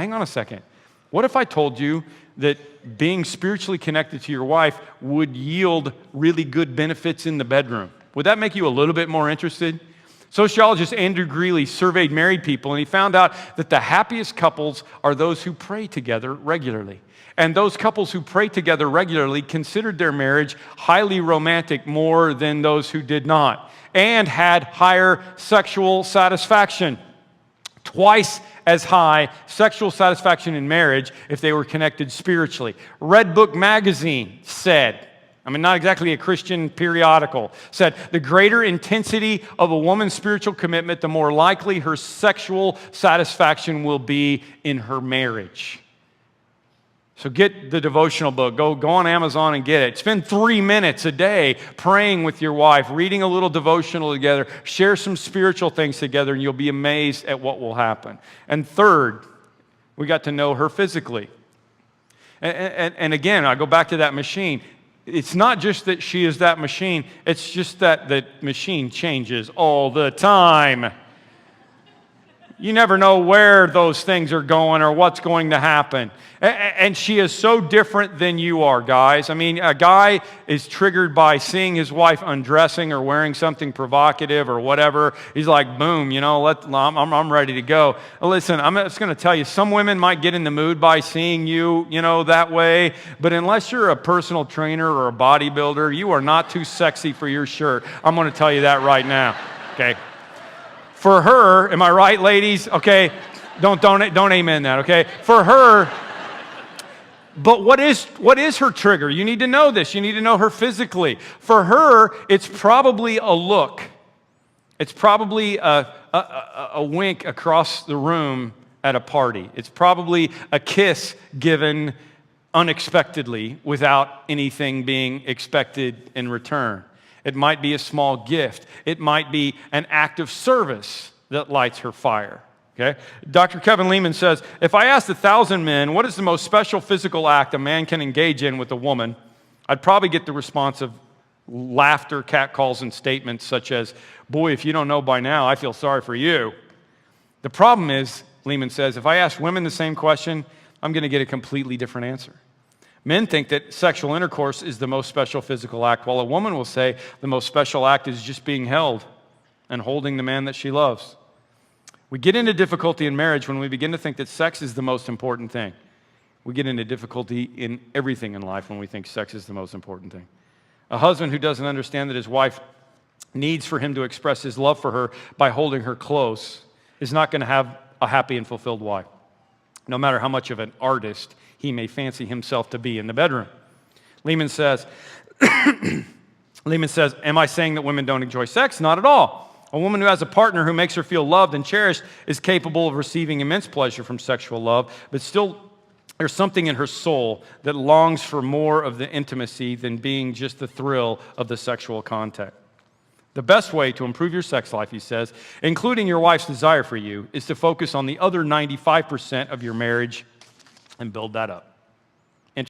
hang on a second. What if I told you that being spiritually connected to your wife would yield really good benefits in the bedroom? Would that make you a little bit more interested? Sociologist Andrew Greeley surveyed married people, and he found out that the happiest couples are those who pray together regularly. And those couples who pray together regularly considered their marriage highly romantic more than those who did not, and had higher sexual satisfaction. Twice as high sexual satisfaction in marriage if they were connected spiritually. Redbook magazine said, not exactly a Christian periodical, said the greater intensity of a woman's spiritual commitment, the more likely her sexual satisfaction will be in her marriage. So get the devotional book. Go on Amazon and get it. Spend 3 minutes a day praying with your wife, reading a little devotional together, share some spiritual things together, and you'll be amazed at what will happen. And third, we got to know her physically. And again, I go back to that machine. It's not just that she is that machine, it's just that the machine changes all the time. You never know where those things are going or what's going to happen. And she is so different than you are, guys. A guy is triggered by seeing his wife undressing or wearing something provocative or whatever. He's like, boom, I'm ready to go. Listen, I'm just going to tell you, some women might get in the mood by seeing you, that way. But unless you're a personal trainer or a bodybuilder, you are not too sexy for your shirt. I'm going to tell you that right now, okay? For her, am I right, ladies? Okay, don't amen that, okay? For her, but what is her trigger? You need to know this. You need to know her physically. For her, it's probably a look. It's probably a wink across the room at a party. It's probably a kiss given unexpectedly without anything being expected in return. It might be a small gift. It might be an act of service that lights her fire. Okay? Dr. Kevin Leman says, if I asked 1,000 men, what is the most special physical act a man can engage in with a woman, I'd probably get the response of laughter, catcalls, and statements such as, boy, if you don't know by now, I feel sorry for you. The problem is, Leman says, if I ask women the same question, I'm going to get a completely different answer. Men think that sexual intercourse is the most special physical act, while a woman will say the most special act is just being held and holding the man that she loves. We get into difficulty in marriage when we begin to think that sex is the most important thing. We get into difficulty in everything in life when we think sex is the most important thing. A husband who doesn't understand that his wife needs for him to express his love for her by holding her close is not going to have a happy and fulfilled wife, no matter how much of an artist he may fancy himself to be in the bedroom. Leman says, am I saying that women don't enjoy sex? Not at all. A woman who has a partner who makes her feel loved and cherished is capable of receiving immense pleasure from sexual love, but still there's something in her soul that longs for more of the intimacy than being just the thrill of the sexual contact. The best way to improve your sex life, he says, including your wife's desire for you, is to focus on the other 95% of your marriage and build that up.